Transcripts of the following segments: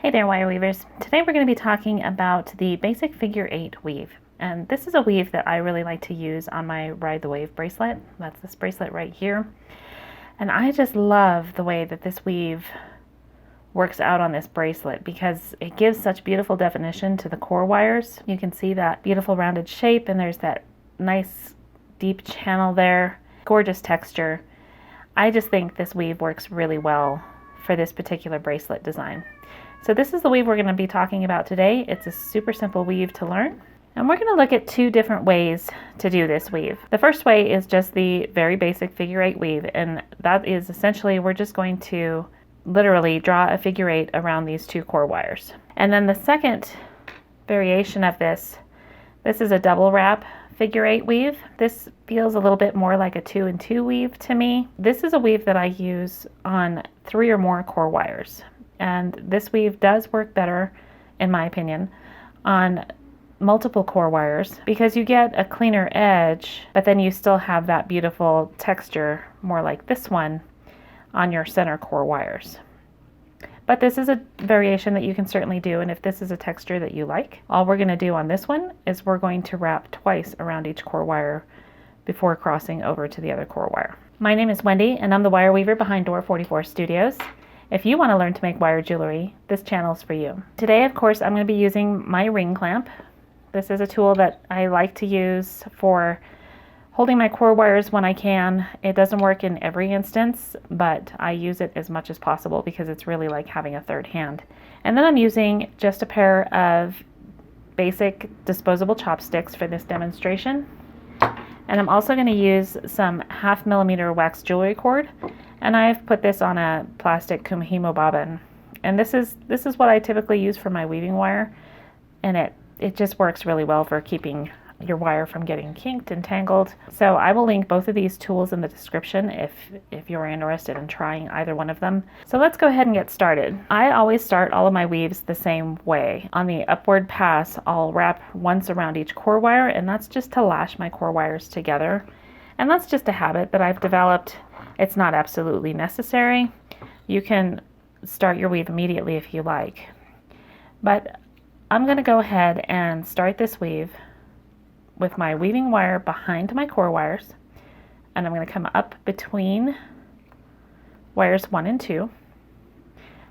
Hey there, wire weavers. Today we're going to be talking about the basic figure 8 weave. And this is a weave that I really like to use on my Ride the Wave bracelet. That's this bracelet right here. And I just love the way that this weave works out on this bracelet because it gives such beautiful definition to the core wires. You can see that beautiful rounded shape, and there's that nice deep channel there. Gorgeous texture. I just think this weave works really well for this particular bracelet design. So this is the weave we're going to be talking about today. It's a super simple weave to learn. And we're going to look at two different ways to do this weave. The first way is just the very basic figure 8 weave, and that is essentially we're just going to literally draw a figure 8 around these two core wires. And then the second variation of this is a double wrap figure 8 weave. This feels a little bit more like a 2 and 2 weave to me. This is a weave that I use on 3 or more core wires. And this weave does work better, in my opinion, on multiple core wires because you get a cleaner edge, but then you still have that beautiful texture, more like this one, on your center core wires. But this is a variation that you can certainly do, and if this is a texture that you like, all we're going to do on this one is we're going to wrap twice around each core wire before crossing over to the other core wire. My name is Wendy, and I'm the wire weaver behind Door 44 Studios. If you want to learn to make wire jewelry, this channel is for you. Today, of course, I'm going to be using my ring clamp. This is a tool that I like to use for holding my core wires when I can. It doesn't work in every instance, but I use it as much as possible because it's really like having a third hand. And then I'm using just a pair of basic disposable chopsticks for this demonstration. And I'm also going to use some 1/2 millimeter wax jewelry cord. And I've put this on a plastic kumihimo bobbin. And this is what I typically use for my weaving wire. And it just works really well for keeping your wire from getting kinked and tangled. So I will link both of these tools in the description if you're interested in trying either one of them. So let's go ahead and get started. I always start all of my weaves the same way. On the upward pass, I'll wrap once around each core wire, and that's just to lash my core wires together. And that's just a habit that I've developed. It's not absolutely necessary. You can start your weave immediately if you like. But I'm going to go ahead and start this weave with my weaving wire behind my core wires. And I'm going to come up between wires 1 and 2.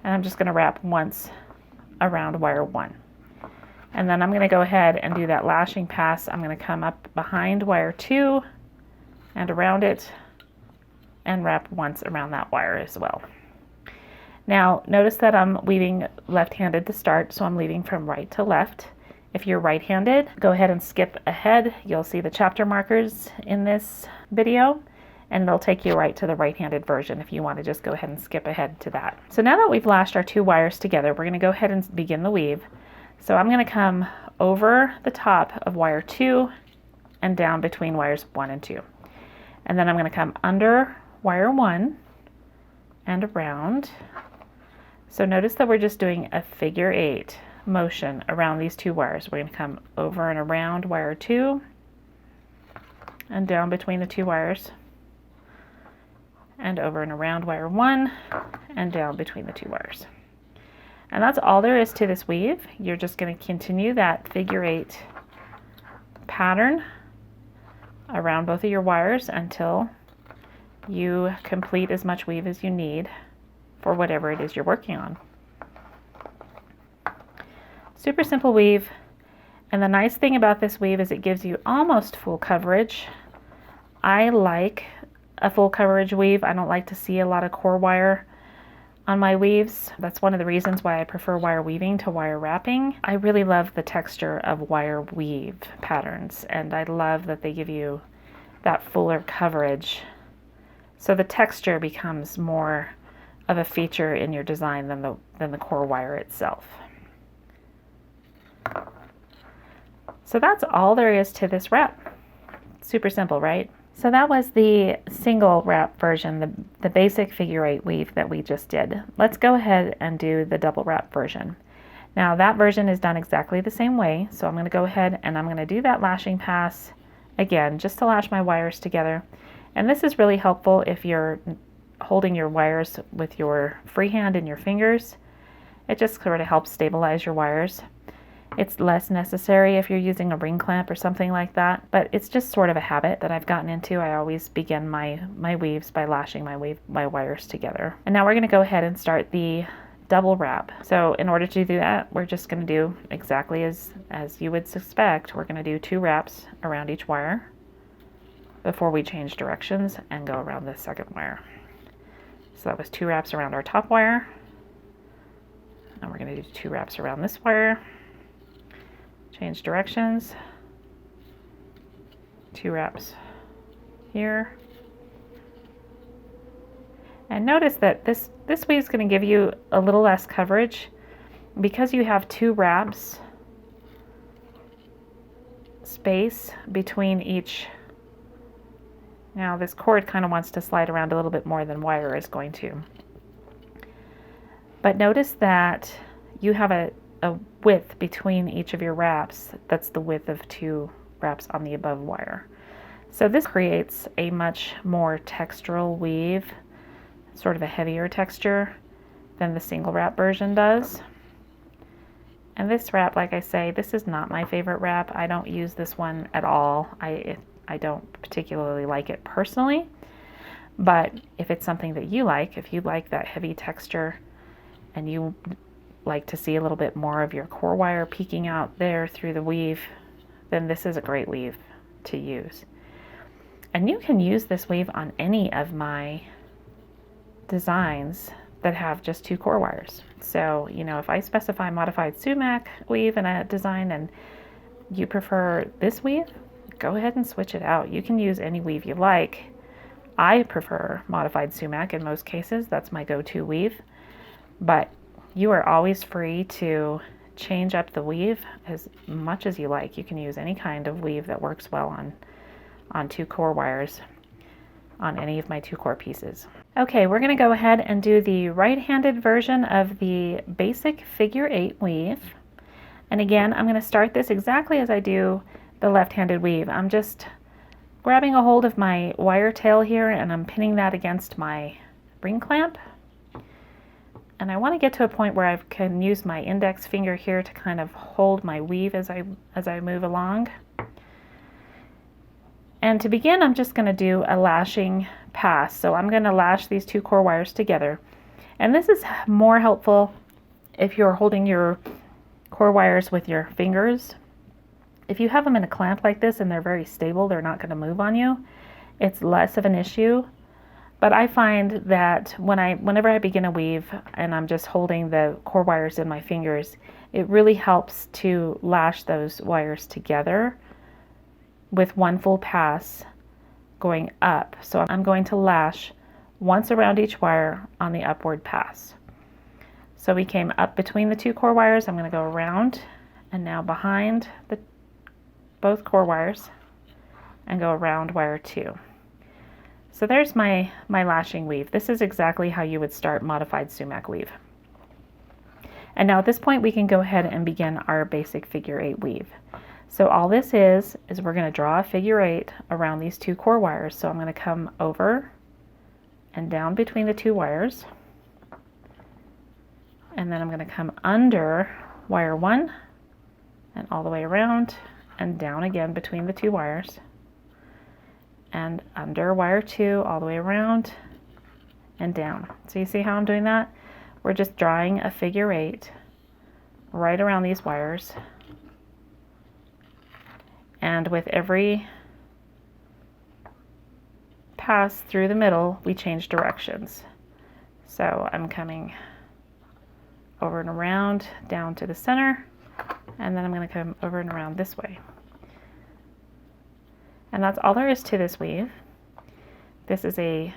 And I'm just going to wrap once around wire 1. And then I'm going to go ahead and do that lashing pass. I'm going to come up behind wire 2 and around it, and wrap once around that wire as well. Now notice that I'm weaving left-handed to start, so I'm weaving from right to left. If you're right-handed, go ahead and skip ahead. You'll see the chapter markers in this video, and they'll take you right to the right-handed version if you want to just go ahead and skip ahead to that. So now that we've lashed our 2 wires together, we're going to go ahead and begin the weave. So I'm going to come over the top of wire 2 and down between wires 1 and 2. And then I'm going to come under wire 1 and around. So notice that we're just doing a figure 8 motion around these 2 wires. We're going to come over and around wire 2 and down between the 2 wires, and over and around wire 1 and down between the 2 wires. And that's all there is to this weave. You're just going to continue that figure 8 pattern around both of your wires until you complete as much weave as you need for whatever it is you're working on. Super simple weave, and the nice thing about this weave is it gives you almost full coverage. I like a full coverage weave. I don't like to see a lot of core wire on my weaves. That's one of the reasons why I prefer wire weaving to wire wrapping. I really love the texture of wire weave patterns, and I love that they give you that fuller coverage. So the texture becomes more of a feature in your design than the core wire itself. So that's all there is to this wrap. Super simple, right? So that was the single wrap version, the basic figure 8 weave that we just did. Let's go ahead and do the double wrap version. Now that version is done exactly the same way, so I'm going to go ahead and I'm going to do that lashing pass again just to lash my wires together. And this is really helpful if you're holding your wires with your free hand in your fingers. It just sort of helps stabilize your wires. It's less necessary if you're using a ring clamp or something like that, but it's just sort of a habit that I've gotten into. I always begin my weaves by lashing my wires together. And now we're going to go ahead and start the double wrap. So in order to do that, we're just going to do exactly as you would suspect. We're going to do 2 wraps around each wire before we change directions and go around the second wire. So that was 2 wraps around our top wire. And we're going to do 2 wraps around this wire. Change directions, 2 wraps here. And notice that this weave is going to give you a little less coverage because you have 2 wraps space between each. Now this cord kind of wants to slide around a little bit more than wire is going to. But notice that you have a width between each of your wraps. That's the width of 2 wraps on the above wire. So this creates a much more textural weave, sort of a heavier texture than the single wrap version does. And this wrap, like I say, this is not my favorite wrap. I don't use this one at all. I don't particularly like it personally, but if it's something that you like, if you like that heavy texture and you like to see a little bit more of your core wire peeking out there through the weave, then this is a great weave to use. And you can use this weave on any of my designs that have just 2 core wires. So, you know, if I specify modified sumac weave in a design and you prefer this weave, go ahead and switch it out. You can use any weave you like. I prefer modified sumac in most cases. That's my go-to weave. But you are always free to change up the weave as much as you like. You can use any kind of weave that works well on 2 core wires on any of my 2 core pieces. Okay, we're going to go ahead and do the right-handed version of the basic figure 8 weave. And again, I'm going to start this exactly as I do the left-handed weave. I'm just grabbing a hold of my wire tail here and I'm pinning that against my ring clamp. And I want to get to a point where I can use my index finger here to kind of hold my weave as I move along. And to begin, I'm just going to do a lashing pass. So I'm going to lash these 2 core wires together. And this is more helpful if you're holding your core wires with your fingers. If you have them in a clamp like this and they're very stable, they're not going to move on you, it's less of an issue. But I find that whenever I begin a weave and I'm just holding the core wires in my fingers, it really helps to lash those wires together with one full pass going up. So I'm going to lash once around each wire on the upward pass. So we came up between the 2 core wires. I'm going to go around and now behind both core wires and go around wire 2. So there's my lashing weave. This is exactly how you would start modified sumac weave. And now at this point we can go ahead and begin our basic figure 8 weave. So all this is we're going to draw a figure 8 around these 2 core wires. So I'm going to come over and down between the 2 wires. And then I'm going to come under wire 1 and all the way around and down again between the 2 wires. And under wire 2 all the way around and down. So you see how I'm doing that? We're just drawing a figure 8 right around these wires. And with every pass through the middle, we change directions. So I'm coming over and around down to the center, and then I'm going to come over and around this way. And that's all there is to this weave. This is a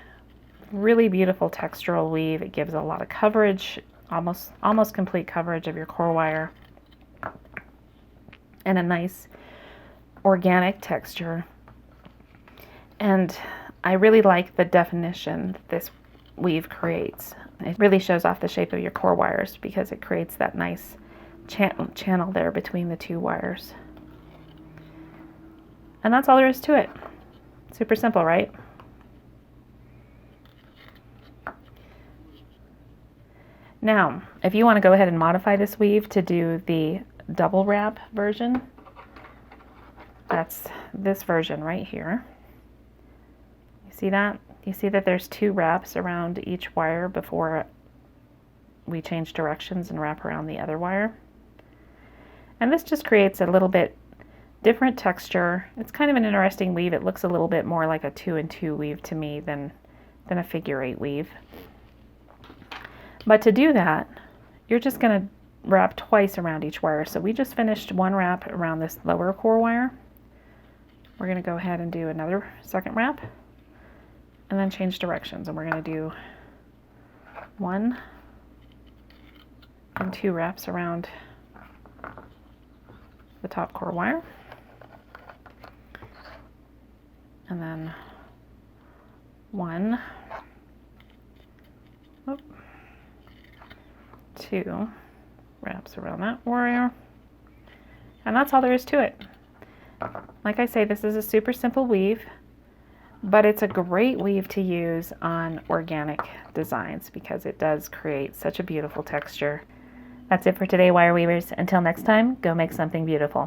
really beautiful textural weave. It gives a lot of coverage, almost complete coverage of your core wire, and a nice organic texture. And I really like the definition that this weave creates. It really shows off the shape of your core wires because it creates that nice channel there between the 2 wires. And that's all there is to it. Super simple, right? Now, if you want to go ahead and modify this weave to do the double wrap version, that's this version right here. You see that? You see that there's 2 wraps around each wire before we change directions and wrap around the other wire. And this just creates a little bit different texture. It's kind of an interesting weave. It looks a little bit more like a 2 and 2 weave to me than a figure 8 weave. But to do that, you're just going to wrap twice around each wire. So we just finished 1 wrap around this lower core wire. We're going to go ahead and do another second wrap and then change directions. And we're going to do 1 and 2 wraps around the top core wire. And then 1, 2 wraps around that wire. And that's all there is to it. Like I say, this is a super simple weave, but it's a great weave to use on organic designs because it does create such a beautiful texture. That's it for today, wire weavers. Until next time, go make something beautiful.